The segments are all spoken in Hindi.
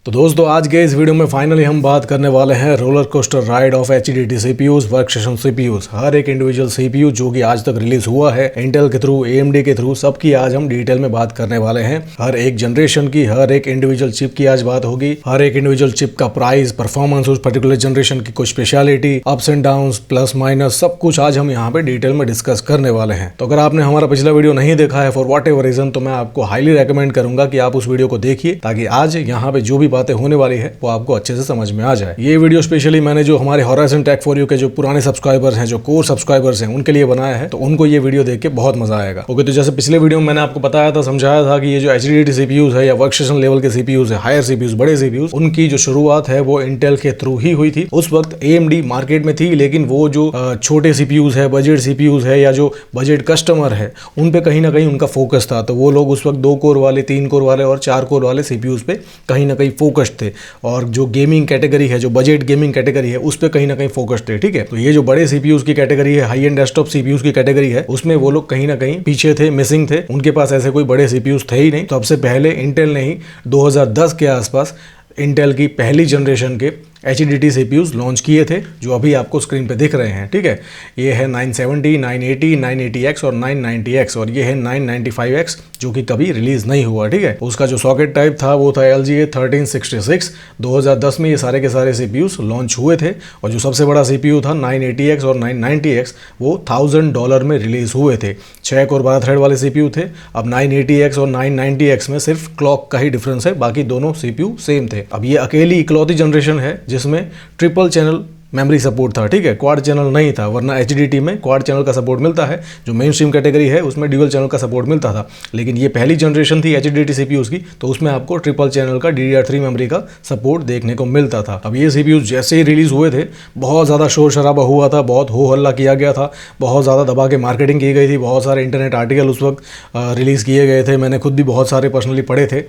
तो दोस्तों आज के इस वीडियो में फाइनली हम बात करने वाले हैं roller coaster ride of HDD CPUs workstation CPUs। हर एक इंडिविजुअल CPU जो कि आज तक रिलीज हुआ है इंटेल के थ्रू, AMD के थ्रू, सबकी आज हम डिटेल में बात करने वाले हैं। हर एक जनरेशन की, हर एक इंडिविजुअल चिप की आज बात होगी। हर एक इंडिविजुअल चिप का प्राइस, परफॉर्मेंस, उस पर्टिकुलर जनरेशन की कुछ speciality, ups and down, plus minus, सब कुछ आज हम यहाँ पे डिटेल में डिस्कस करने वाले हैं। तो अगर आपने हमारा पिछला वीडियो नहीं देखा है फॉर वॉट एवर रीजन, तो मैं आपको हाईली रेकमेंड करूंगा कि आप उस वीडियो को देखिए, ताकि आज यहाँ पे जो भी बातें होने वाली है वो आपको अच्छे से समझ में आ जाए। ये वीडियो स्पेशली मैंने जो हमारे होराइजन टेक फॉर यू के जो पुराने सब्सक्राइबर्स हैं, जो कोर सब्सक्राइबर्स हैं, उनके लिए बनाया है, तो उनको ये वीडियो देख के बहुत मजा आएगा। ओके, तो जैसे पिछले वीडियो में मैंने आपको बताया था, समझाया था कि ये जो HDD CPUs है या वर्कस्टेशन लेवल के CPUs है, हायर CPUs, बड़े CPUs, उनकी जो शुरुआत है वो इंटेल के थ्रू ही हुई थी। उस वक्त AMD मार्केट में थी, लेकिन वो जो छोटे CPUs है, बजट CPUs है या जो बजट कस्टमर है, उन पे कहीं ना कहीं उनका फोकस था। तो वो लोग उस वक्त 2 कोर वाले, 3 कोर वाले और 4 कोर वाले CPUs पे कहीं ना कहीं फोकस्ड थे, और जो गेमिंग कैटेगरी है, जो बजट गेमिंग कैटेगरी है, उस पे कहीं ना कहीं फोकस्ड थे। ठीक है, तो ये जो बड़े CPUs की कैटेगरी है, हाई एंड डेस्कटॉप CPUs की कैटेगरी है, उसमें वो लोग कहीं ना कहीं पीछे थे, मिसिंग थे। उनके पास ऐसे कोई बड़े CPUs थे ही नहीं। तो सबसे पहले इंटेल ने ही 2010 के आसपास इंटेल की पहली जनरेशन के HDD CPUs लॉन्च किए थे, जो अभी आपको स्क्रीन पे दिख रहे हैं। ठीक है, ये है 970, 980, 980X और 990X, और ये है 995X जो कि कभी रिलीज नहीं हुआ। ठीक है, उसका जो सॉकेट टाइप था वो था LGA 1366। 2010 में ये सारे के सारे CPUs लॉन्च हुए थे, और जो सबसे बड़ा CPU था 980X और 990X, वो $1000 में रिलीज हुए थे। 6 कोर 12 थ्रेड वाले CPU थे। अब 980X और 990X में सिर्फ क्लॉक का ही डिफरेंस है, बाकी दोनों CPU सेम थे। अब ये अकेली इकलौती जनरेशन है जिसमें ट्रिपल चैनल मेमोरी सपोर्ट था। ठीक है, क्वाड चैनल नहीं था, वरना HDD में क्वाड चैनल का सपोर्ट मिलता है। जो मेन स्ट्रीम कैटेगरी है उसमें ड्यूअल चैनल का सपोर्ट मिलता था, लेकिन ये पहली जनरेशन थी HDD CPUs की, तो उसमें आपको ट्रिपल चैनल का DDR3 मेमोरी का सपोर्ट देखने को मिलता था। अब ये CPUs जैसे ही रिलीज हुए थे, बहुत ज़्यादा शोर शराबा हुआ था, बहुत हो हल्ला किया गया था, बहुत ज़्यादा दबा के मार्केटिंग की गई थी, बहुत सारे इंटरनेट आर्टिकल उस वक्त रिलीज़ किए गए थे। मैंने खुद भी बहुत सारे पर्सनली पढ़े थे।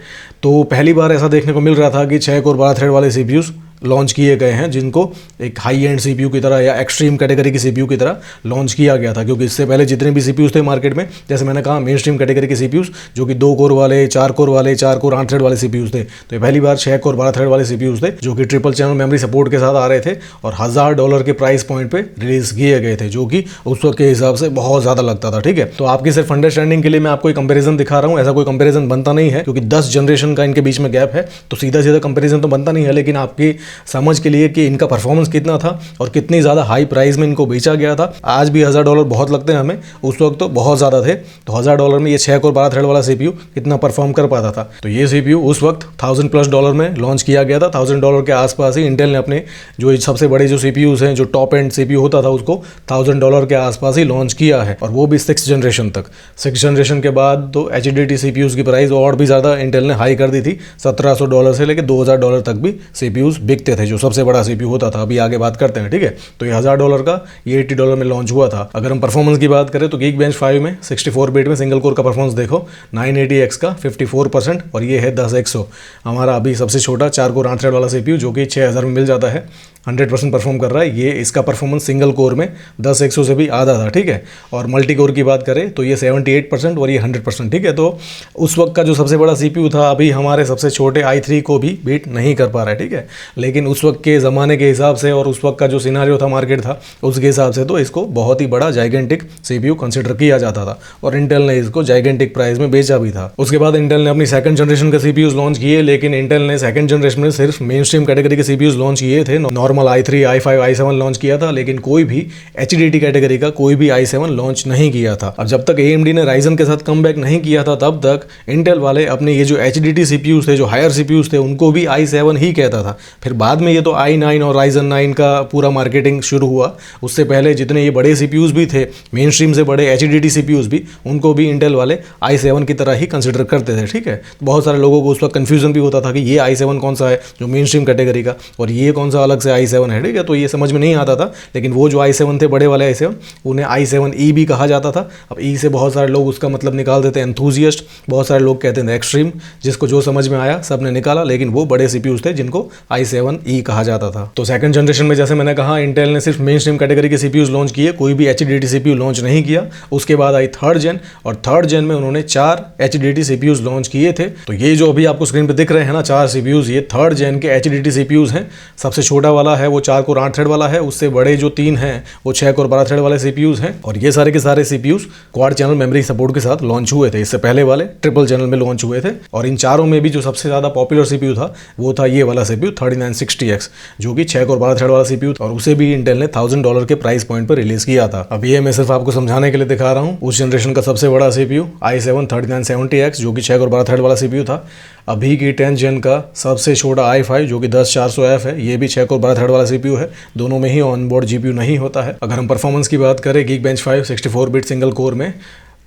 तो पहली बार ऐसा देखने को मिल रहा था कि 6 कोर 12 थ्रेड वाले CPUs लॉन्च किए गए हैं, जिनको एक हाई एंड CPU की तरह या एक्सट्रीम कैटेगरी की CPU की तरह लॉन्च किया गया था। क्योंकि इससे पहले जितने भी CPUs थे मार्केट में, जैसे मैंने कहा, मेन स्ट्रीम कैटेगरी के CPUs जो कि 2 कोर वाले, 4 कोर वाले, 4 कोर 8 थ्रेड वाले CPUs थे। तो ये पहली बार 6 कोर 12 थ्रेड वाले CPUs थे, जो कि ट्रिपल चैनल मेमोरी सपोर्ट के साथ आ रहे थे, और $1000 के प्राइस पॉइंट पे रिलीज किए गए थे, जो कि उस वक्त के हिसाब से बहुत ज़्यादा लगता था। ठीक है, तो आपकी सिर्फ अंडरस्टैंडिंग के लिए मैं आपको एक कंपेरिजन दिखा रहा हूँ। ऐसा कोई कंपेरिजन बनता नहीं है, क्योंकि 10 जनरेशन का इनके बीच में गैप है, तो सीधा सीधा कंपेरिजन तो बनता नहीं है। लेकिन आपकी समझ के लिए कि इनका परफॉर्मेंस कितना था और कितनी ज़्यादा हाई प्राइस में इनको बेचा गया था। आज भी $1000 बहुत लगते हैं हमें, उस वक्त तो बहुत ज़्यादा थे। तो $1000 में ये 6 कोर 12 थ्रेड वाला CPU कितना परफॉर्म कर पाता था। तो ये CPU उस वक्त $1000+ में लॉन्च किया गया था। $1000 के आसपास ही इंटेल ने अपने जो सबसे बड़े जो CPUs हैं, जो टॉप एंड CPU होता था, उसको $1000 के आसपास ही लॉन्च किया है, और वो भी 6th जनरेशन तक। 6th जनरेशन के बाद तो HDD CPUs की प्राइस और भी ज़्यादा इंटेल ने हाई कर दी थी। $1700 से लेकर $2000 तक भी CPUs बिकते थे, जो सबसे बड़ा CPU होता था। अभी आगे बात करते हैं। ठीक है, तो ये $1000 का, ये $80 में लॉन्च हुआ था। अगर हम परफॉर्मेंस की बात करें तो Geekbench 5 में 64 बिट में सिंगल कोर का परफॉर्मेंस देखो, 980X का 54%, और ये है 10100, हमारा अभी सबसे छोटा 4 कोर 8 थ्रेड वाला CPU, जो कि 6000 में मिल जाता है, 100% परफॉर्म कर रहा है। ये इसका परफॉर्मेंस सिंगल कोर में 10100 से भी आधा था। ठीक है, और मल्टी कोर की बात करें तो ये 78% और ये 100%। ठीक है, तो उस वक्त का जो सबसे बड़ा CPU था, अभी हमारे सबसे छोटे i3 को भी बीट नहीं कर पा रहा है। ठीक है, लेकिन उस वक्त के ज़माने के हिसाब से और उस वक्त का जो सिनारियो था, मार्केट था, उसके हिसाब से तो इसको बहुत ही बड़ा जाइगेंटिक CPU कंसिडर किया जाता था, और इंटेल ने इसको जाइगेंटिक प्राइस में बेचा भी था। उसके बाद इंटेल ने अपनी 2nd जनरेशन के CPUs लॉन्च किए, लेकिन इंटेल ने 2nd जनरेशन में सिर्फ मेन स्ट्रीम कैटेगरी के CPUs लॉन्च किए थे। Normal i3, i5, i7 launch किया था, लेकिन कोई भी HDD कैटेगरी का कोई भी i7 लॉन्च नहीं किया था। अब जब तक AMD ने Ryzen के साथ कमबैक नहीं किया था, तब तक इंटेल वाले अपने ये जो HDD CPUs थे, जो हायर CPUs थे, उनको भी i7 ही कहता था। फिर बाद में ये तो i9 और Ryzen 9 का पूरा मार्केटिंग शुरू हुआ। उससे पहले जितने ये बड़े CPUs भी थे, मेन स्ट्रीम से बड़े HDD CPUs भी, उनको भी इंटेल वाले i7 की तरह ही कंसिडर करते थे। ठीक है, तो बहुत सारे लोगों को उस वक्त कन्फ्यूजन भी होता था कि ये i7 कौन सा है जो मेन स्ट्रीम कैटेगरी का, और ये कौन सा अलग से i7 है। ठीक है, तो ये समझ में नहीं आता था। लेकिन वो जो i7 थे, बड़े वाले i7, उन्हें i7E भी कहा जाता था। अब E से बहुत सारे लोग उसका मतलब निकाल देते हैं एंथुजियस्ट, बहुत सारे लोग कहते हैं एक्सट्रीम, जिसको जो समझ में आया सब ने निकाला। लेकिन वो बड़े CPUs थे जिनको i7 i7E कहा जाता था। तो सेकंड जनरेशन में जैसे मैंने कहा इंटेल ने सिर्फ मेन स्ट्रीम कैटेगरी के सीपीयूज लॉन्च किए, कोई भी HDD सीपीयू लॉन्च नहीं किया। उसके बाद आई थर्ड जेन, और थर्ड जेन में उन्होंने 4 HDD सीपीयूज लॉन्च किए थे। तो ये जो अभी आपको स्क्रीन पे दिख रहे हैं ना 4 सीपीयूज, ये थर्ड जेन के HDD सीपीयूज हैं। सबसे छोटा वाला है वो 4 कोर 8 थ्रेड वाला है, उससे बड़े जो 3 हैं वो 6 कोर 12 थ्रेड वाले सीपीयूज हैं। और ये सारे के सारे CPUs quad channel memory support के साथ लॉन्च हुए थे। इससे पहले वाले ट्रिपल चैनल में लॉन्च हुए थे। और इन चारों में भी जो सबसे ज्यादा पॉपुलर सीपीयू था वो था ये वाला सीपीयू 3960X, जो कि 6 कोर 12 थ्रेड वाला सीपीयू था, और उसे भी इंटेल ने $1000 के प्राइस पॉइंट पर रिलीज किया था। अब ये मैं सिर्फ आपको समझाने के लिए दिखा रहा हूँ। उस जनरेशन का सबसे बड़ा सीपीयू i7 3970X, जो कि 6 कोर 12 थ्रेड वाला सीपीयू था। अभी की 10th जेन का सबसे छोटा i5 जो कि 10400F है, ये भी 6 कोर 12 थ्रेड वाला सीपीयू है। दोनों में ही ऑनबोर्ड जीपीयू नहीं होता है। अगर हम परफॉर्मेंस की बात करें, Geekbench 5 64 बिट सिंगल कोर में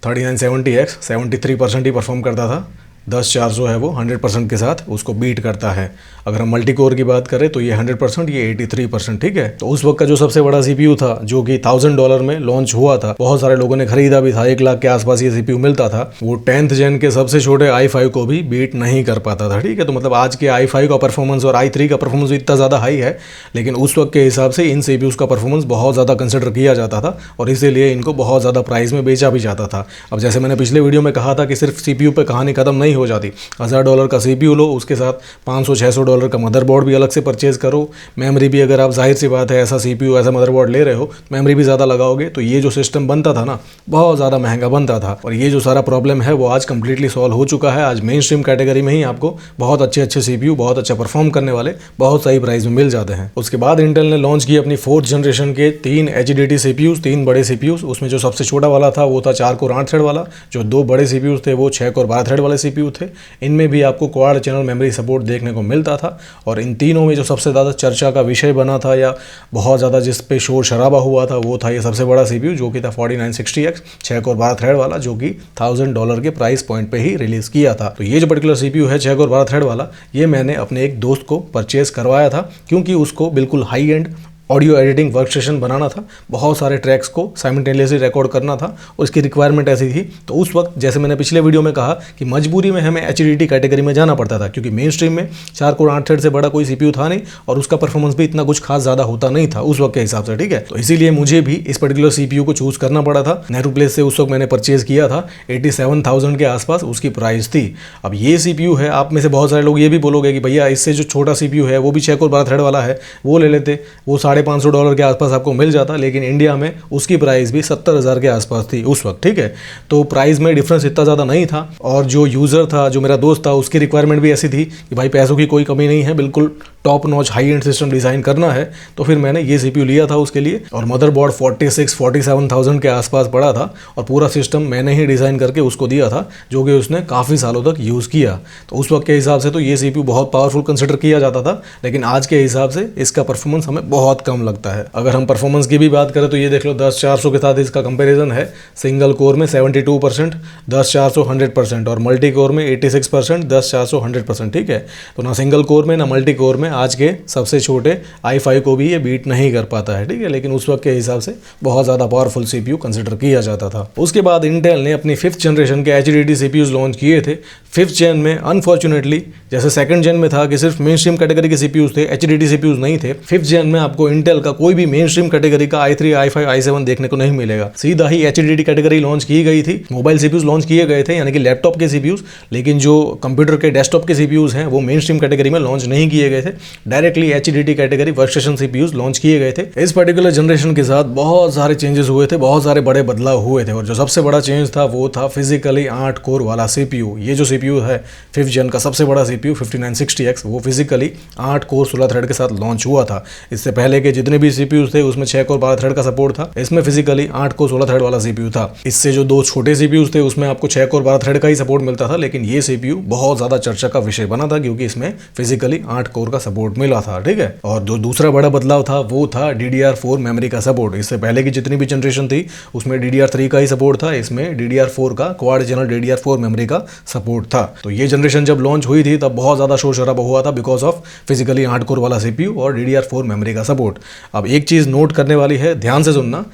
3970X 73% ही परफॉर्म करता था। 10400 है वो 100% के साथ उसको बीट करता है। अगर हम मल्टी कोर की बात करें तो ये 100%, ये 83%, ठीक है। तो उस वक्त का जो सबसे बड़ा सीपीयू था जो कि $1000 में लॉन्च हुआ था, बहुत सारे लोगों ने खरीदा भी था, 1 लाख के आसपास ये सीपीयू मिलता था। वो 10th जेन के सबसे छोटे i5 को भी बीट नहीं कर पाता था, ठीक है। तो मतलब आज के i5 का परफॉर्मेंस और i3 का परफॉर्मेंस इतना ज़्यादा हाई है, लेकिन उस वक्त के हिसाब से इन सीपीयूज का परफॉर्मेंस बहुत ज़्यादा कंसिडर किया जाता था और इसीलिए इनको बहुत ज़्यादा प्राइस में बेचा भी जाता था। अब जैसे मैंने पिछले वीडियो में कहा था कि सिर्फ सीपीयू पे कहानी खत्म नहीं हो जाती। $1000 का सीपीयू लो, उसके साथ $500-600 का मदरबोर्ड भी अलग से परचेज करो। मेमोरी भी, अगर आप जाहिर सी बात है ऐसा सीपीयू ऐसा मदरबोर्ड ले रहे हो, मेमोरी भी ज़्यादा लगाओगे, तो ये जो सिस्टम बनता था ना बहुत ज़्यादा महंगा बनता था। और ये जो सारा प्रॉब्लम है वो आज कंप्लीटली सॉल्व हो चुका है। आज मेन स्ट्रीम कैटेगरी में ही आपको बहुत अच्छे सीपीयू, बहुत अच्छा परफॉर्म करने वाले बहुत सही प्राइस में मिल जाते हैं। उसके बाद इंटेल ने लॉन्च की अपनी 4th जनरेशन के 3 HDD सीपीयूज, 3 बड़े सीपीयूज। उसमें जो सबसे छोटा वाला था वो था 4 कोर 8 थ्रेड वाला, जो 2 बड़े सीपीयूज थे वो 6 कोर 12 थ्रेड वाले सीपीयू थे। इनमें भी आपको क्वाड चैनल मेमोरी सपोर्ट देखने को मिलता था। और इन तीनों में जो सबसे ज़्यादा चर्चा का विषय बना था या बहुत ज़्यादा जिस पे शोर शराबा हुआ था वो था ये सबसे बड़ा सीपीयू जो कि था 4960X 6 कोर 12 थ्रेड वाला, जो कि $1000 के प्राइस पॉइंट पे ही रिलीज़ किया था। तो ये जो पर्टिकुलर सीपीयू है 6 कोर 12 थ्रेड वाला, ये मैंने अपने एक दोस्त को परचेज करवाया था क्योंकि उसको बिल्कुल high end audio editing workstation बनाना था, बहुत सारे ट्रैक्स को साइमल्टेनियसली रिकॉर्ड करना था और उसकी रिक्वायरमेंट ऐसी थी। तो उस वक्त जैसे मैंने पिछले वीडियो में कहा कि मजबूरी में हमें HDD कैटेगरी में जाना पड़ता था क्योंकि मेन स्ट्रीम में 4 कोर 8 थ्रेड से बड़ा कोई सीपीयू था नहीं और उसका परफॉर्मेंस भी इतना कुछ खास ज़्यादा होता नहीं था उस वक्त के हिसाब से, ठीक है। तो इसीलिए मुझे भी इस पर्टिकुलर सीपीयू को चूज़ करना पड़ा था। नेहरू प्लेस से उस वक्त मैंने परचेज किया था, 87,000 के आसपास उसकी प्राइस थी। अब ये सीपीयू है, आप में से बहुत सारे लोग ये भी बोलोगे कि भैया इससे जो छोटा सीपीयू है वो भी 6 कोर 12 थ्रेड वाला है, वो ले लेते, वो $550 के आसपास आपको मिल जाता, लेकिन इंडिया में उसकी प्राइस भी 70,000 के आसपास थी उस वक्त, ठीक है। तो प्राइस में डिफरेंस इतना ज़्यादा नहीं था और जो यूज़र था, जो मेरा दोस्त था, उसकी रिक्वायरमेंट भी ऐसी थी कि भाई पैसों की कोई कमी नहीं है, बिल्कुल top notch high and system design करना है। तो फिर मैंने ये सीपीयू लिया था उसके लिए और मदरबोर्ड 46-47,000 के आसपास पड़ा था और पूरा सिस्टम मैंने ही डिज़ाइन करके उसको दिया था, जो कि उसने काफ़ी सालों तक यूज़ किया। तो उस वक्त के हिसाब से तो ये सीपीयू बहुत पावरफुल कंसिडर किया जाता था, लेकिन आज के हिसाब से इसका परफॉर्मेंस हमें बहुत कम लगता है। अगर हम परफॉर्मेंस की भी बात करें तो ये देख लो 10400 के साथ इसका कंपैरिजन है। सिंगल कोर में 72%, 10400 100% और मल्टी कोर में 86%, 10400 100%, ठीक है। तो ना सिंगल कोर में ना मल्टी कोर में आज के सबसे छोटे i5 को भी ये बीट नहीं कर पाता है, ठीक है। लेकिन उस वक्त के हिसाब से बहुत ज़्यादा पावरफुल सीपीयू कंसिडर किया जाता था। उसके बाद इंटेल ने अपनी 5th जनरेशन के HDD सीपीयूज लॉन्च किए थे। 5th जेन में अनफॉर्चुनेटली जैसे 2nd जेन में था कि सिर्फ मेन स्ट्रीम कैटेगरी के सीपीयूज थे, HDD सीपीयूज नहीं थे, 5th जेन में आपको इंटेल का कोई भी मेन स्ट्रीम कैटेगरी का i3, i5, i7 देखने को नहीं मिलेगा। सीधा ही HDD कैटेगरी लॉन्च की गई थी। मोबाइल सीपीयूज लॉन्च किए गए थे, यानी कि लैपटॉप के सीपीयूज, लेकिन जो कंप्यूटर के डेस्कटॉप के सीपीयूज हैं वो मेन स्ट्रीम कैटेगरी में लॉन्च नहीं किए गए थे। Directly HDD category workstation CPUs launch किए गए थे। इस पर्टिकुलर जनरेशन के साथ बहुत सारे चेंजेस हुए थे, बहुत सारे बड़े बदलाव हुए थे और जो सबसे बड़ा चेंज था वो था फिजिकली 8 कोर वाला सीपीयू। ये जो सीपीयू है 5th जेन का सबसे बड़ा सीपीयू 5960X, वो फिजिकली 8 कोर 16 थ्रेड के साथ लॉन्च हुआ था। इससे पहले के जितने भी सीपीयूज थे उसमें 6 कोर 12 थ्रेड का सपोर्ट था, इसमें फिजिकली 8 कोर 16 थ्रेड वाला सीपीयू था। इससे जो 2 छोटे सीपीयूज थे उसमें आपको 6 कोर 12 थ्रेड का ही सपोर्ट मिलता था, लेकिन ये सीपीयू बहुत ज्यादा चर्चा का विषय बना था क्योंकि इसमें फिजिकली 8 कोर का सपोर्ट मिला था, ठीक है। और जो दूसरा बड़ा बदलाव था वो था DDR4 मेमोरी का सपोर्ट। इससे पहले की जितनी भी जनरेशन थी उसमें DDR3 का ही सपोर्ट था, इसमें DDR4 का क्वाड चैनल DDR4 मेमोरी का सपोर्ट था। तो ये जनरेशन जब लॉन्च हुई थी तब बहुत ज्यादा शोर शराबा हुआ था बिकॉज ऑफ फिजिकली 8 कोर वाला सीपीयू और DDR4 मेमोरी का सपोर्ट। अब एक चीज नोट करने वाली है, ध्यान से सुनना,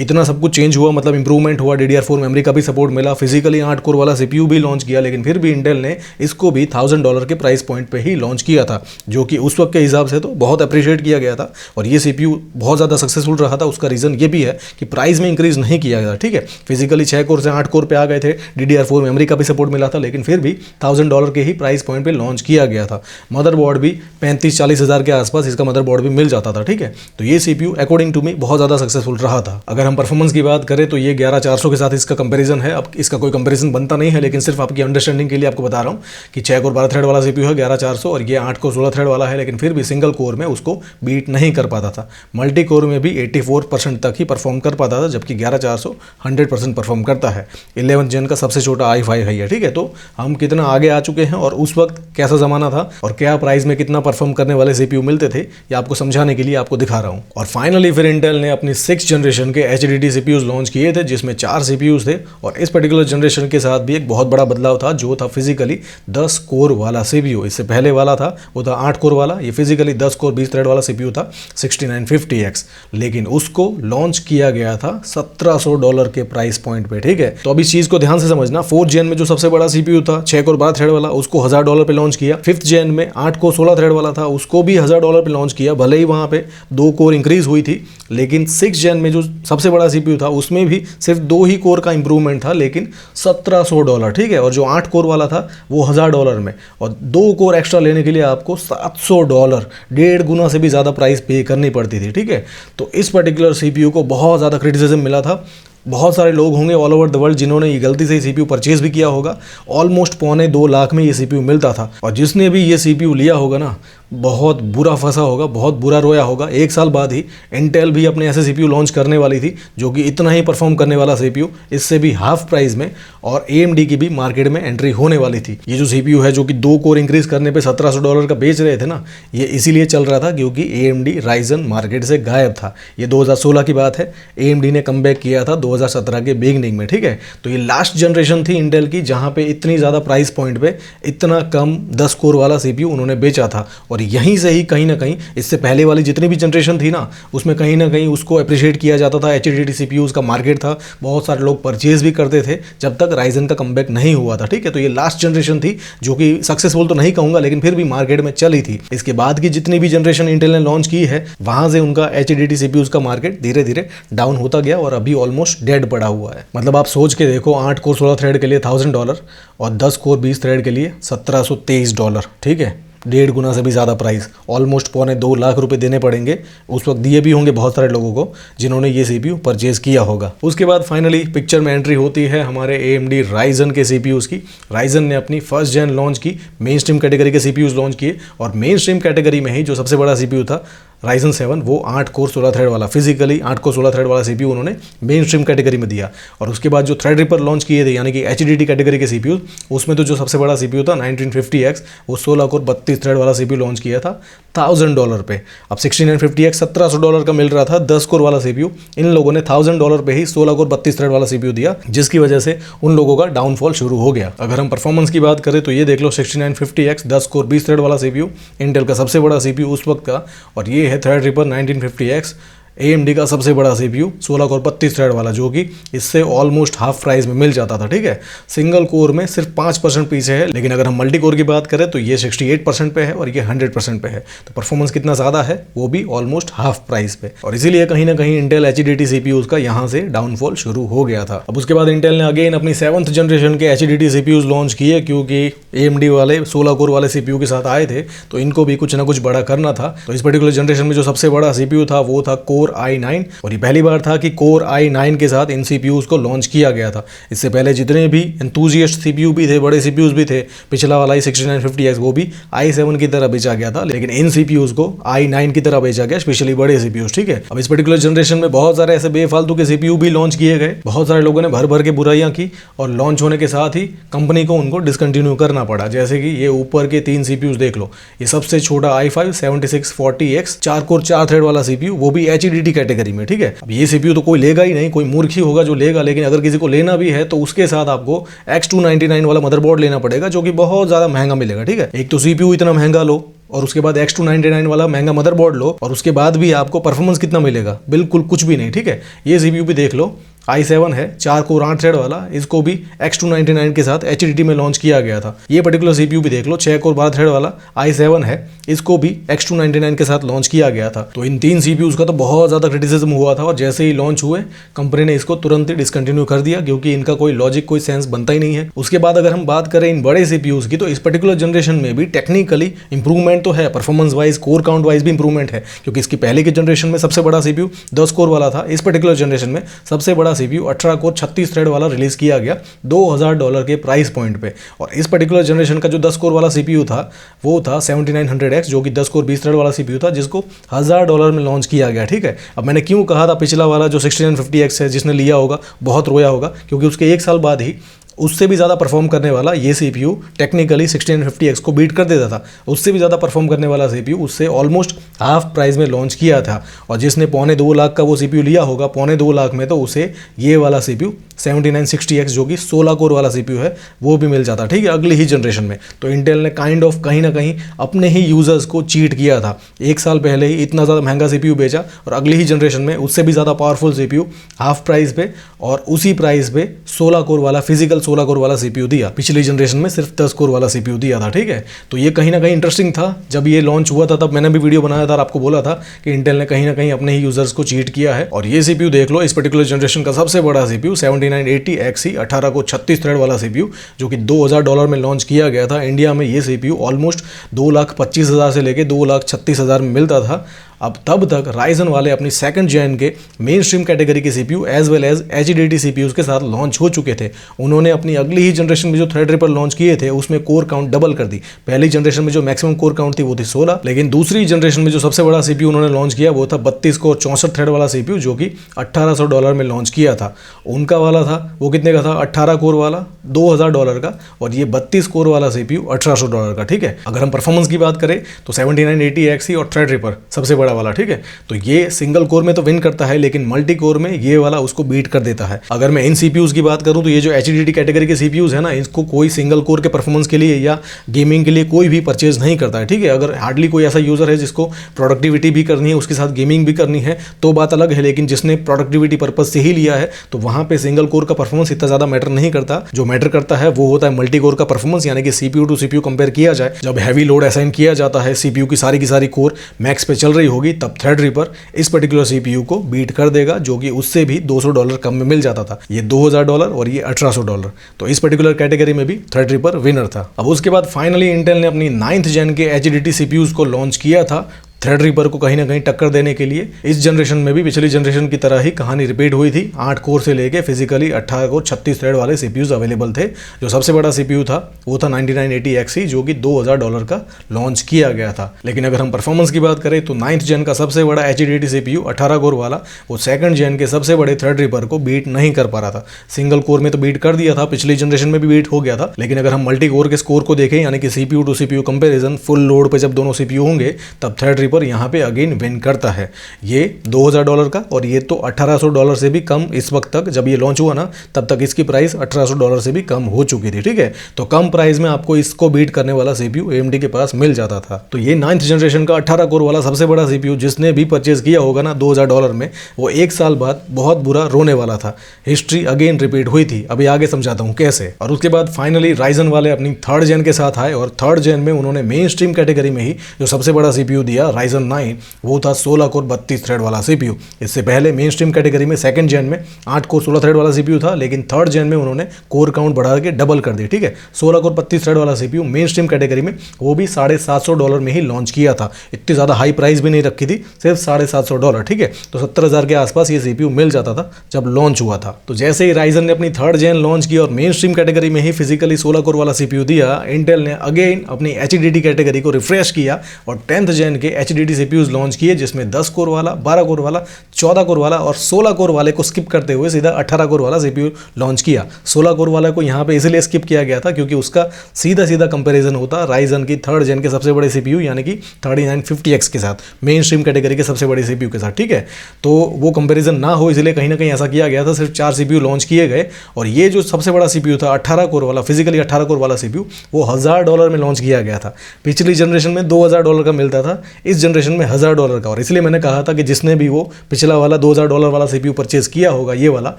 इतना सब कुछ चेंज हुआ, मतलब इंप्रूवमेंट हुआ, DDR4 मेमोरी का भी सपोर्ट मिला, फिजिकली 8 कोर वाला CPU भी लॉन्च किया, लेकिन फिर भी इंटेल ने इसको भी $1000 के प्राइस पॉइंट पे ही लॉन्च किया था, जो कि उस वक्त के हिसाब से तो बहुत अप्रिशिएट किया गया था। और ये CPU बहुत ज़्यादा सक्सेसफुल रहा था। उसका रीज़न ये भी है कि प्राइस में इंक्रीज नहीं किया गया, ठीक है। फिजिकली 6 कोर से 8 कोर पे आ गए थे, DDR4 मेमोरी का भी सपोर्ट मिला था, लेकिन फिर भी $1000 के ही प्राइस पॉइंट पे लॉन्च किया गया था। मदरबोर्ड भी 35-40 हज़ार के आसपास इसका मदरबोर्ड भी मिल जाता था, ठीक है। तो ये CPU अकॉर्डिंग टू मी बहुत ज़्यादा सक्सेसफुल रहा था। अगर हम परफॉर्मेंस की बात करें तो ये 11400 के साथ इसका कंपैरिजन है। अब इसका कोई कंपैरिजन बनता नहीं है, लेकिन सिर्फ आपकी अंडरस्टैंडिंग के लिए आपको बता रहा हूँ कि 6 कोर 12 थ्रेड वाला CPU है 11400, और ये 8 कोर 16 थ्रेड वाला है, लेकिन फिर भी सिंगल कोर में उसको बीट नहीं कर पाता था। मल्टी कोर में भी 84% तक ही परफॉर्म कर पाता था, जबकि 11400 100% परफॉर्म करता है। 11th जेन का सबसे छोटा i5 है ये, ठीक है। तो हम कितना आगे आ चुके हैं और उस वक्त कैसा ज़माना था और क्या प्राइस में कितना परफॉर्म करने वाले CPU मिलते थे, ये आपको समझाने के लिए आपको दिखा रहा हूँ। और फाइनली फिर इंटेल ने अपनी 6th जनरेशन के HDD CPUs लॉन्च किए थे, जिसमें 4 CPUs थे। और इस पर्टिकुलर जनरेशन के साथ भी एक बहुत बड़ा बदलाव था, जो था फिजिकली 10 कोर वाला CPU। इससे पहले वाला था वो था 8 कोर वाला, ये फिजिकली 10 कोर 20 थ्रेड वाला CPU था 6950X, लेकिन उसको लॉन्च किया गया था $1700 के प्राइस पॉइंट पे, ठीक है। तो अब इस चीज को ध्यान से समझना। 4th जेन में जो सबसे बड़ा CPU था 6 कोर 12 थ्रेड वाला, उसको $1000 पे लॉन्च किया। 5th जेन में 8 कोर 16 थ्रेड वाला था, उसको भी $1000 पे लॉन्च किया। भले ही वहां पे 2 कोर इंक्रीज हुई थी, लेकिन 6th जेन में जो सबसे बड़ा CPU था उसमें भी सिर्फ 2 ही कोर का इंप्रूवमेंट था, लेकिन $1700, ठीक है। और जो 8 कोर वाला था वो $1000 में, और 2 कोर एक्स्ट्रा लेने के लिए आपको $700, 1.5 गुना से भी ज़्यादा प्राइस पे करनी पड़ती थी, ठीक है। तो इस पर्टिकुलर CPU को बहुत ज़्यादा क्रिटिसिज्म मिला था। बहुत सारे लोग होंगे ऑल ओवर द वर्ल्ड जिन्होंने ये गलती से CPU परचेज भी किया होगा। ऑलमोस्ट 1.25 लाख में ये CPU मिलता था, और जिसने भी ये CPU लिया होगा ना, बहुत बुरा फंसा होगा, बहुत बुरा रोया होगा। 1 साल बाद ही इंटेल भी अपने ऐसे CPU लॉन्च करने वाली थी जो कि इतना ही परफॉर्म करने वाला CPU, इससे भी हाफ प्राइस में, और AMD की भी मार्केट में एंट्री होने वाली थी। ये जो CPU है जो कि 2 कोर इंक्रीज करने पे $1700 का बेच रहे थे ना, ये इसीलिए चल रहा था क्योंकि AMD Ryzen मार्केट से गायब था। ये 2016 की बात है, AMD ने कमबैक किया था 2017 के बिगनिंग में, ठीक है। तो ये लास्ट जनरेशन थी इंटेल की जहाँ पे इतनी ज़्यादा प्राइस पॉइंट पे इतना कम 10 कोर वाला CPU उन्होंने बेचा था। और यहीं से ही कहीं ना कहीं इससे पहले वाली जितनी भी जनरेशन थी ना, उसमें कहीं ना कहीं उसको अप्रिशिएट किया जाता था। HDD CPUs का मार्केट था, बहुत सारे लोग परचेज भी करते थे जब तक Ryzen का कमबैक नहीं हुआ था, ठीक है। तो ये लास्ट जनरेशन थी जो कि सक्सेसफुल तो नहीं कहूँगा, लेकिन फिर भी मार्केट में चली थी। इसके बाद की जितनी भी जनरेशन इंटेल ने लॉन्च की है, वहाँ से उनका HDD CPUs का मार्केट धीरे धीरे डाउन होता गया और अभी ऑलमोस्ट डेड पड़ा हुआ है। मतलब आप सोच के देखो, 8 कोर 16 थ्रेड के लिए $1000 और 10 कोर 20 थ्रेड के लिए $1723, ठीक है। 1.5 गुना से भी ज़्यादा प्राइस, ऑलमोस्ट 1.25 लाख रुपए देने पड़ेंगे। उस वक्त दिए भी होंगे बहुत सारे लोगों को जिन्होंने ये CPU परचेज किया होगा। उसके बाद फाइनली पिक्चर में एंट्री होती है हमारे AMD Ryzen के CPUs की। Ryzen ने अपनी 1st जेन लॉन्च की, मेन स्ट्रीम कैटेगरी के CPUs लॉन्च किए, और मेन स्ट्रीम कैटेगरी में ही जो सबसे बड़ा CPU था Ryzen 7, वो 8 कोर 16 थ्रेड वाला, फिजिकली 8 कोर 16 थ्रेड वाला CPU उन्होंने मेन स्ट्रीम कैटेगरी में दिया। और उसके बाद जो थ्रेडरिपर लॉन्च किए थे, यानी कि HDD कैटेगरी के CPU, उसमें तो जो सबसे बड़ा CPU था 1950X, वो 16 कोर 32 थ्रेड वाला CPU लॉन्च किया था $1000 पे। अब 6950X $1700 का मिल रहा था 10 कोर वाला CPU, इन लोगों ने $1000 पे ही 16 कोर 32 थ्रेड वाला CPU दिया, जिसकी वजह से उन लोगों का डाउनफॉल शुरू हो गया। अगर हम परफॉर्मेंस की बात करें तो ये देख लो, 6950X 10 कोर 20 थ्रेड वाला CPU, इंटेल का सबसे बड़ा CPU उस वक्त का, और ये है थ्रेडरिपर 1950X, AMD का सबसे बड़ा CPU 16 कोर 32 थ्रेड वाला, जो कि इससे ऑलमोस्ट हाफ प्राइस में मिल जाता था, ठीक है। सिंगल कोर में सिर्फ 5% पीछे है, लेकिन अगर हम मल्टी कोर की बात करें तो ये 68% पे है और ये 100% पे है। तो परफॉर्मेंस कितना ज़्यादा है, वो भी ऑलमोस्ट हाफ प्राइस पे, और इसीलिए कहीं ना कहीं इंटेल HDD CPUs का यहाँ से डाउनफॉल शुरू हो गया था। अब उसके बाद इंटेल ने अगेन अपनी 7th जनरेशन के HDD CPUs लॉन्च किए, क्योंकि AMD वाले 16 कोर वाले CPU के साथ आए थे, तो इनको भी कुछ ना कुछ बड़ा करना था। तो इस पर्टिकुलर जनरेशन में जो सबसे बड़ा CPU था वो था Core i9, और ये पहली बार था कि Core i9 के साथ इन CPUs को लॉन्च किया गया था। इससे पहले जितने भी एंथुसियास्ट CPU भी थे, बड़े CPUs भी थे, पिछला वाला ही 6950X वो भी i7 की तरह बेचा गया था, लेकिन इन CPUs को i9 की तरह बेचा गया, स्पेशली बड़े CPUs, ठीक है। अब इस पर्टिकुलर जनरेशन में बहुत सारे ऐसे बेफालतू के CPU भी लॉन्च किए गए, बहुत सारे लोगों ने भर भर के बुराइयां की, और लॉन्च होने के साथ ही कंपनी को उनको डिसकंटिन्यू करना पड़ा। जैसे कि ये ऊपर के 3 CPUs देख लो, ये सबसे छोटा i5 7640X 4 कोर 4 थ्रेड वाला CPU, वो भी HDD कैटेगरी में, ठीक है। अब ये CPU तो कोई लेगा ही नहीं, कोई मूर्ख ही होगा जो लेगा, लेकिन अगर किसी को लेना भी है तो उसके साथ आपको X299 वाला मदरबोर्ड लेना पड़ेगा, जो कि बहुत ज़्यादा महंगा मिलेगा, ठीक है। एक तो CPU इतना महंगा लो, और उसके बाद X299 वाला महंगा मदरबोर्ड लो और उसके बाद भी आपको परफॉर्मेंस कितना मिलेगा, बिल्कुल कुछ भी नहीं। ठीक है, ये CPU भी देख लो, i7 है 4 कोर 8 थ्रेड वाला, इसको भी X299 के साथ HDD में लॉन्च किया गया था। ये पर्टिकुलर CPU भी देख लो, 6 कोर 12 थ्रेड वाला i7 है, इसको भी X299 के साथ लॉन्च किया गया था। तो इन 3 CPUs का तो बहुत ज़्यादा क्रिटिसिज्म हुआ था और जैसे ही लॉन्च हुए कंपनी ने इसको तुरंत ही डिसकंटिन्यू कर दिया, क्योंकि इनका कोई लॉजिक, कोई सेंस बनता ही नहीं है। उसके बाद अगर हम बात करें इन बड़े CPUs की, तो इस पर्टिकुलर जनरेशन में भी टेक्निकली इंप्रूवमेंट तो है, performance wise, core count wise भी इंप्रूवमेंट है, क्योंकि इसकी पहले की जनरेशन में सबसे बड़ा CPU 10 कोर वाला था। इस पर्टिकुलर जनरेशन में सबसे बड़ा CPU 18 कोर 36 थ्रेड वाला रिलीज किया गया $2000 के प्राइस पॉइंट पे। और इस पर्टिकुलर जनरेशन का जो 10 कोर वाला CPU था वो था 7900X, जो कि 10 कोर 20 थ्रेड वाला CPU था, जिसको $1000 में लॉन्च किया गया। ठीक है, अब मैंने क्यों कहा था पिछला वाला जो 6950X है, जिसने लिया होगा बहुत रोया होगा, क्योंकि उसके 1 साल बाद ही उससे भी ज़्यादा परफॉर्म करने वाला ये CPU टेक्निकली 6950X को बीट कर देता था। उससे भी ज़्यादा परफॉर्म करने वाला CPU उससे ऑलमोस्ट हाफ प्राइस में लॉन्च किया था। और जिसने $2.25 लाख का वो CPU लिया होगा, $2.25 लाख में तो उसे ये वाला CPU 7960X जो कि 16 कोर वाला CPU है वो भी मिल जाता। ठीक है, अगली ही जनरेशन में। तो इंटेल ने काइंड ऑफ कहीं ना कहीं अपने ही यूजर्स को चीट किया था। 1 साल पहले ही इतना ज़्यादा महंगा CPU बेचा और अगली ही जनरेशन में उससे भी ज़्यादा पावरफुल CPU हाफ प्राइस पे और उसी प्राइस पे 16 कोर वाला, फिजिकल 16 कोर वाला CPU दिया। पिछली जनरेशन में सिर्फ 10 कोर वाला CPU दिया था। ठीक है, तो ये कहीं ना कहीं इंटरेस्टिंग था। जब ये लॉन्च हुआ था तब मैंने भी वीडियो बनाया था और आपको बोला था कि इंटेल ने कहीं ना कहीं अपने ही यूजर्स को चीट किया है। और ये CPU देख लो, इस पर्टिकुलर जनरेशन का सबसे बड़ा CPU 7980X, 18 को 36 थ्रेड वाला CPU, जो कि $2000 में लॉन्च किया गया था। इंडिया में ये CPU ऑलमोस्ट 2,25,000 से लेके 2,36,000 में मिलता था। अब तब तक राइजन वाले अपनी सेकंड जेन के मेन स्ट्रीम कैटेगरी के CPU as well as HDD CPUs के साथ लॉन्च हो चुके थे। उन्होंने अपनी अगली ही जनरेशन में जो थ्रेडरिपर लॉन्च किए थे उसमें कोर काउंट डबल कर दी। पहली जनरेशन में जो मैक्सिमम कोर काउंट थी वो थी 16, लेकिन दूसरी जनरेशन में जो सबसे बड़ा CPU उन्होंने लॉन्च किया वो था 32 कोर 64 थ्रेड वाला CPU, जो कि $1800 में लॉन्च किया था। उनका वाला था वो कितने का था, 18 कोर वाला $2000 का, और ये 32 कोर वाला CPU $1800 का। ठीक है, अगर हम परफॉर्मेंस की बात करें तो 7980X और थ्रेडरिपर सबसे बड़ा वाला। ठीक है, तो ये सिंगल कोर में तो विन करता है, लेकिन मल्टी कोर में ये वाला उसको बीट कर देता है। अगर मैं इन CPUs की बात करूं तो ये जो HDD कैटेगरी के CPUs है ना, इसको कोई सिंगल कोर के परफॉर्मेंस के लिए या गेमिंग के लिए कोई भी परचेज नहीं करता है। ठीक है, अगर हार्डली कोई ऐसा यूजर है जिसको प्रोडक्टिविटी भी करनी है, उसके साथ गेमिंग भी करनी है तो बात अलग है, लेकिन जिसने प्रोडक्टिविटी पर्पज से ही लिया है तो वहां पे सिंगल कोर का परफॉर्मेंस इतना ज्यादा मैटर नहीं करता। जो मैटर करता है वो होता है मल्टी कोर का परफॉर्मेंस, यानी कि CPU टू CPU कंपेयर किया जाए, जब हैवी लोड असाइन किया जाता है, CPU की सारी कोर मैक्स पे चल रही होगी, तब थ्रेडरिपर इस पर्टिकुलर CPU को बीट कर देगा, जो कि उससे भी $200 कम में मिल जाता था। ये $2000 और ये $1800। तो इस पर्टिकुलर कैटेगरी में भी थ्रेडरिपर विनर था। अब उसके बाद फाइनली इंटेल ने अपनी 9th जेन के HDD CPUs को लॉन्च किया था थ्रेडरिपर को कहीं ना कहीं टक्कर देने के लिए। इस जनरेशन में भी पिछली जनरेशन की तरह ही कहानी रिपीट हुई थी। 8 कोर से लेके फिजिकली 18 कोर 36 थ्रेड वाले CPUs अवेलेबल थे। जो सबसे बड़ा CPU था वो था 9980X, जो कि $2000 का लॉन्च किया गया था। लेकिन अगर हम परफॉर्मेंस की बात करें तो 9th जेन का सबसे बड़ा HDD CPU 18 कोर वाला, वो 2nd जेन के सबसे बड़े थ्रेडरिपर को बीट नहीं कर पा रहा था। सिंगल कोर में तो बीट कर दिया था, पिछली जनरेशन में भी बीट हो गया था, लेकिन अगर हम मल्टी कोर के स्कोर को देखें, यानी कि CPU to CPU comparison, full load पे जब दोनों CPU होंगे तब थ्रेडरिपर यहाँ पे अगेन विन करता है। ये $2000 का और ये तो $1800 से भी कम। इस वक्त तक जब ये लॉन्च हुआ ना तब तक इसकी प्राइस $1800 से भी कम हो चुकी थी। ठीक है, तो कम प्राइस में आपको इसको बीट करने वाला CPU AMD के पास मिल जाता था। तो ये 9th जनरेशन का 18 कोर वाला सबसे बड़ा CPU जिसने भी परचेज किया होगा ना $2000 में, वो 1 साल बाद बहुत बुरा रोने वाला था। हिस्ट्री अगेन रिपीट हुई थी। अभी आगे समझाता हूँ कैसे। और उसके बाद फाइनली राइजन वाले अपनी 3rd जेन के साथ आए और 3rd जेन में उन्होंने मेन स्ट्रीम कैटेगरी में ही जो सबसे बड़ा CPU दिया राइजन 9, वो था 16 कोर 32 थ्रेड वाला CPU। इससे पहले मेन स्ट्रीम कैटेगरी में 2nd जेन में 8 कोर 16 थ्रेड वाला CPU था, लेकिन 3rd जेन में उन्होंने कोर काउंट बढ़ा के डबल कर दी। ठीक है, 16 कोर 32 थ्रेड वाला CPU मेन स्ट्रीम कैटेगरी में, वो भी $750 में ही लॉन्च किया था। इतनी ज़्यादा हाई प्राइस भी नहीं रखी थी, सिर्फ $750। ठीक है, तो 70,000 के आसपास ये CPU मिल जाता था जब लॉन्च हुआ था। तो जैसे ही राइजन ने अपनी 3rd जेन लॉन्च की और मेन स्ट्रीम कैटेगरी में ही फिजिकली 16 कोर वाला CPU दिया, इंटेल ने अगेन अपनी HDD कैटेगरी को रिफ्रेश किया और 10th जेन के HDD CPUs लॉन्च किए, जिसमें 10 कोर वाला, 12 कोर वाला, 14 कोर वाला और 16 कोर वाले को स्किप करते हुए सीधा 18 कोर वाला सीपीयू लॉन्च किया। 16 कोर वाला को यहाँ पे इसलिए स्किप किया गया था क्योंकि उसका सीधा सीधा कंपैरिजन होता राइजन की 3rd जेन के सबसे बड़े सीपीयू यानी कि 3950X के साथ, मेन स्ट्रीम कैटेगरी के सबसे बड़े सीपीयू के साथ, ठीक है। तो वो कंपैरिजन ना हो इसलिए कहीं ना कहीं ऐसा किया गया था। सिर्फ 4 सीपीयू लॉन्च किए गए और ये जो सबसे बड़ा सीपीयू था 18 कोर वाला, फिजिकली 18 कोर वाला सीपीयू, वो $1000 में लॉन्च किया गया था। पिछली जनरेशन में $2000 का मिलता था, इस जनरेशन में $1000 का। और इसलिए मैंने कहा था कि जिसने भी वो पिछला वाला $2000 वाला सीपीयू परचेज किया होगा, ये वाला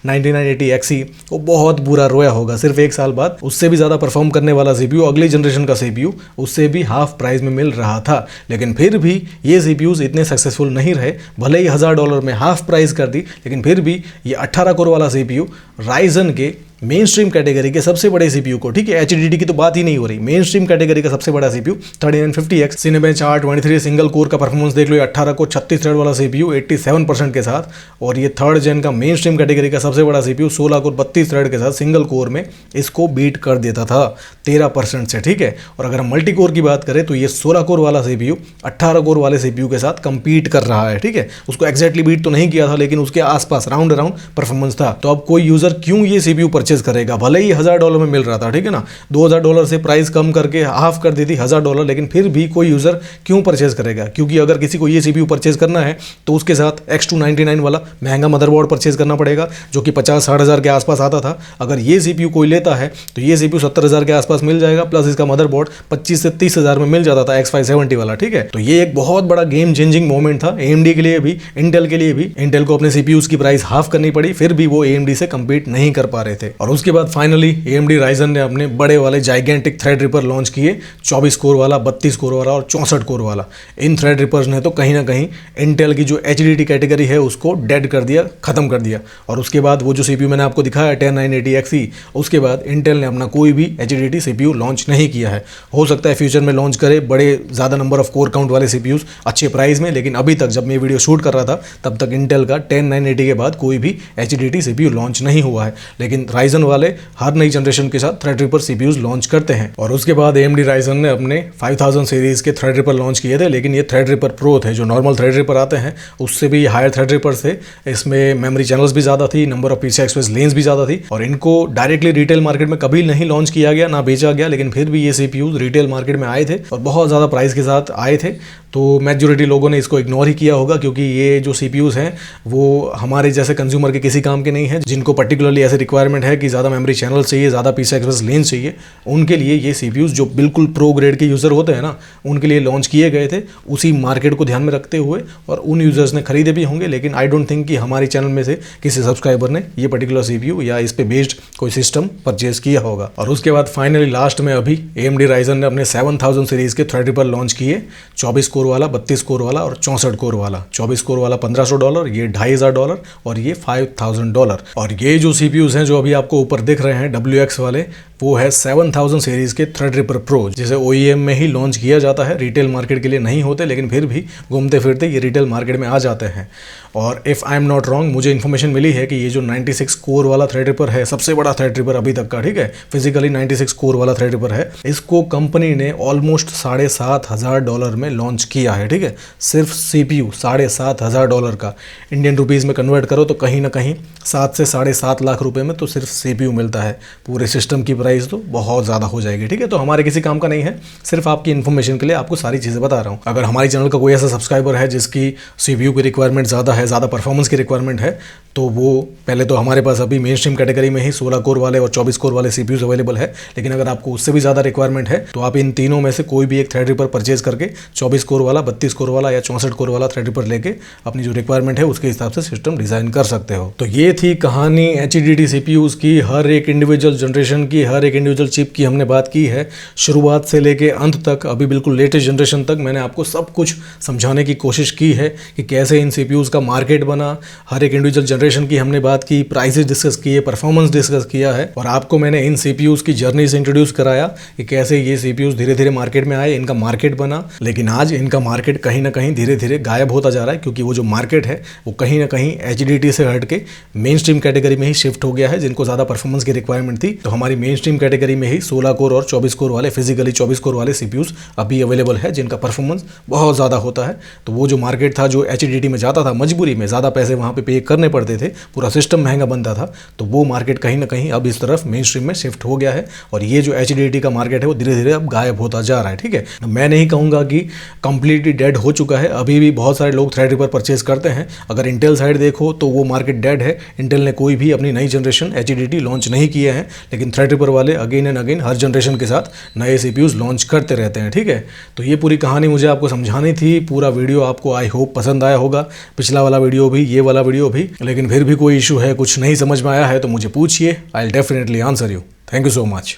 9980XE, वो बहुत बुरा रोया होगा। सिर्फ 1 साल बाद उससे भी ज़्यादा परफॉर्म करने वाला सीपीयू, अगली जनरेशन का सीपीयू, उससे भी हाफ प्राइस में मिल रहा था। लेकिन फिर भी ये सीपीयूज इतने सक्सेसफुल नहीं रहे। भले ही $1000 में हाफ प्राइस कर दी, लेकिन फिर भी ये 18 कोर वाला सीपीयू राइजन के मेन स्ट्रीम कैटेगरी के सबसे बड़े सीपीयू को, ठीक है, एचडीडी की तो बात ही नहीं हो रही, मेन स्ट्रीम कैटेगरी का सबसे बड़ा CPU 3950X Cinebench R23 single core का परफॉर्मेंस देख लो। 18 को 36 थ्रेड वाला सीपीयू 87% के साथ, और ये 3rd जेन का मेन स्ट्रीम कैटेगरी का सबसे बड़ा सीपीयू 16 को 32 थ्रेड के साथ सिंगल कोर में इसको बीट कर देता था 13% से, ठीक है। और अगर हम मल्टी कोर की बात करें तो ये 16 कोर वाला सीपीयू 18 कोर वाले सीपीयू के साथ कंपीट कर रहा है, ठीक है। उसको एक्जैक्टली बीट तो नहीं किया था, लेकिन उसके आसपास राउंड अराउंड परफॉर्मेंस था। तो अब कोई यूजर क्यों ये सीपीयू परचेज करेगा? भले ही $1000 में मिल रहा था, ठीक है ना, $2000 से प्राइस कम करके हाफ कर दी थी $1000, लेकिन फिर भी कोई यूजर क्यों परचेज करेगा? क्योंकि अगर किसी को ये सीपीयू परचेज करना है तो उसके साथ X299 वाला महंगा मदरबोर्ड परचेज करना पड़ेगा, जो कि 50-60 हज़ार के आसपास आता था। अगर ये सीपीयू कोई लेता है तो ये सीपीयू 70,000 के आसपास मिल जाएगा, प्लस इसका मदरबोर्ड 25 से 30 हज़ार में मिल जाता था, X570 वाला, ठीक है। तो ये एक बहुत बड़ा गेम चेंजिंग मोमेंट था AMD के लिए भी, इंटेल के लिए भी। इंटेल को अपने सीपीयूज की प्राइस हाफ करनी पड़ी, फिर भी वो AMD से कंपीट नहीं कर पा रहे थे। और उसके बाद फाइनली AMD राइजन ने अपने बड़े वाले जाइगेंटिक थ्रेड रिपर लॉन्च किए, 24 कोर वाला, 32 कोर वाला और 64 कोर वाला। इन थ्रेड रिपर्स ने तो कहीं ना कहीं इंटेल की जो HDD कैटेगरी है उसको डेड कर दिया, खत्म कर दिया। और उसके बाद वो जो सीपीयू मैंने आपको दिखाया 10980XE, उसके बाद इंटेल ने अपना कोई भी HDD सीपीयू लॉन्च नहीं किया है। हो सकता है फ्यूचर में लॉन्च करे बड़े ज़्यादा नंबर ऑफ कोर काउंट वाले सीपीयूज अच्छे प्राइस में, लेकिन अभी तक जब मैं वीडियो शूट कर रहा था तब तक इंटेल का 10980 के बाद कोई भी HDD सीपीयू लॉन्च नहीं हुआ है। लेकिन राइजन वाले हर नई जनरेशन के साथ थ्रेड रिपर सीपीयूज लॉन्च करते हैं। और उसके बाद AMD राइजन ने अपने 5000 सीरीज के थ्रेड रिपर लॉन्च किए थे, लेकिन ये थ्रेड रिपर प्रो थे। जो नॉर्मल थ्रेड रिपर आते हैं उससे भी हायर थ्रेड रिपर थे। इसमें मेमोरी चैनल्स भी ज़्यादा थी, number of PCI express lens भी ज़्यादा थी, और इनको डायरेक्टली रिटेल मार्केट में कभी नहीं लॉन्च किया गया, ना बेचा गया। लेकिन फिर भी ये सीपीयूज रिटेल मार्केट में आए थे और बहुत ज़्यादा प्राइस के साथ आए थे। तो मेजॉरिटी लोगों ने इसको इग्नोर ही किया होगा, क्योंकि ये जो सीपीयूज हैं वो हमारे जैसे कंज्यूमर के किसी काम के नहीं है, जिनको पर्टिकुलरली ऐसे रिक्वायरमेंट है कि ज़्यादा मेमोरी चैनल चाहिए, ज़्यादा PCI एक्सप्रेस लेन्स चाहिए। उनके लिए ये सीपीयूज जो बिल्कुल प्रो ग्रेड के यूज़र होते हैं ना, उनके लिए लॉन्च किए गए थे, उसी मार्केट को ध्यान में रखते हुए, और उन यूज़र्स ने खरीदे भी होंगे। लेकिन आई डोंट थिंक कि हमारे चैनल में से किसी सब्सक्राइबर ने ये पर्टिकुलर सीपीयू या इस पे बेस्ड कोई सिस्टम परचेज किया होगा। और उसके बाद फाइनली लास्ट में अभी AMD राइजन ने अपने 7000 सीरीज के थ्रेड रिपर लॉन्च किए, 24 कोर वाला, 32 कोर वाला और 64 कोर वाला। 24 कोर वाला $1500, ये $2500 और ये $5000। और ये जो सीपीयूज हैं जो अभी आपको ऊपर दिख रहे हैं WX वाले, वो है 7000 सीरीज के थ्रेड रिपर प्रो, जिसे OEM में ही लॉन्च किया जाता है, रिटेल मार्केट के लिए नहीं होते, लेकिन फिर भी घूमते फिरते ये रिटेल मार्केट में आ जाते हैं। और if I am not wrong, मुझे इन्फॉर्मेशन मिली है कि ये जो 96 कोर वाला थ्रेड रिपर है, सबसे बड़ा थ्रेड रिपर अभी तक का, ठीक है, फिजिकली 96 कोर वाला थ्रेड रिपर है, इसको कंपनी ने ऑलमोस्ट $7500 में लॉन्च किया है, ठीक है। सिर्फ CPU $7500 का, इंडियन रुपीज़ में कन्वर्ट करो तो कहीं ना कहीं 7 से 7.5 लाख रुपए में तो सिर्फ CPU मिलता है। पूरे सिस्टम की प्राइस तो बहुत ज़्यादा हो जाएगी, ठीक है। तो हमारे किसी काम का नहीं है, सिर्फ आपकी इन्फॉर्मेशन के लिए आपको सारी चीज़ें बता रहा हूँ। अगर हमारे चैनल का कोई ऐसा सब्सक्राइबर है जिसकी CPU की रिक्वायरमेंट ज़्यादा है, ज़्यादा परफॉर्मेंस की रिक्वायरमेंट है, तो वो पहले तो हमारे पास अभी मेन स्ट्रीम कैटेगरी में ही 16 कोर वाले और 24 कोर वाले सीपीयूज अवेलेबल है। लेकिन अगर आपको उससे भी ज़्यादा रिक्वायरमेंट है तो आप इन तीनों में से कोई भी एक थ्रेड रिपर परचेज करके 24 कोर वाला, 32 कोर वाला या 64 कोर वाला थ्रेड रिपर लेके अपनी जो रिक्वायरमेंट है उसके हिसाब से सिस्टम डिज़ाइन कर सकते हो। तो ये थी कहानी HDD सीपीयूज की। हर एक इंडिविजुअल जनरेशन की, हर एक इंडिविजुअल चिप की हमने बात की है, शुरुआत से लेके अंत तक, अभी बिल्कुल लेटेस्ट जनरेशन तक। मैंने आपको सब कुछ समझाने की कोशिश की है कि कैसे इन सीपीयूज का मार्केट बना। हर एक इंडिविजुअल जनरेशन की हमने बात की, प्राइसेस डिस्कस किए, परफॉर्मेंस डिस्कस किया है, और आपको मैंने इन सीपीयूज की जर्नी से इंट्रोड्यूस कराया कि कैसे ये सीपीयूज धीरे धीरे मार्केट में आए, इनका मार्केट बना। लेकिन आज इनका मार्केट कहीं ना कहीं धीरे धीरे गायब होता जा रहा है, क्योंकि वो जो मार्केट है वो कहीं ना कहीं HDD से हट के मेन स्ट्रीम कैटेगरी में ही शिफ्ट हो गया है, जिनको ज़्यादा परफॉर्मेंस की रिक्वायरमेंट थी। तो हमारी मेन स्ट्रीम कैटेगरी में ही 16 कोर और 24 कोर वाले, फिजिकली 24 कोर वाले सीपीयूज अभी अवेलेबल है जिनका परफॉर्मेंस बहुत ज़्यादा होता है। तो वो जो मार्केट था, जो एचडीडी में जाता था मजबूरी में, ज़्यादा पैसे वहाँ पे करने पड़ते थे, पूरा सिस्टम महंगा बनता था, तो वो मार्केट कहीं ना कहीं अब इस तरफ मेन स्ट्रीम में शिफ्ट हो गया है और ये जो एचडीडी का मार्केट है वो धीरे धीरे अब गायब होता जा रहा है। ठीक है, मैं नहीं कहूँगा कि कंप्लीटली डेड हो चुका है, अभी भी बहुत सारे लोग थ्रेडरिपर परचेज करते हैं। अगर इंटेल साइड देखो तो वो मार्केट डेड है, इंटेल ने कोई भी अपनी नई जनरेशन एचडीडी लॉन्च नहीं किए हैं, लेकिन थ्रेडरिपर वाले again and again her generation के साथ नए सीपीयूज लॉन्च करते रहते हैं। ठीक है, तो ये पूरी कहानी मुझे आपको समझानी थी। पूरा वीडियो आपको आई होप पसंद आया होगा, पिछला वाला वीडियो भी, ये वाला वीडियो भी। लेकिन फिर भी कोई इशू है, कुछ नहीं समझ में आया है तो मुझे पूछिए, I will definitely answer you. Thank you so much.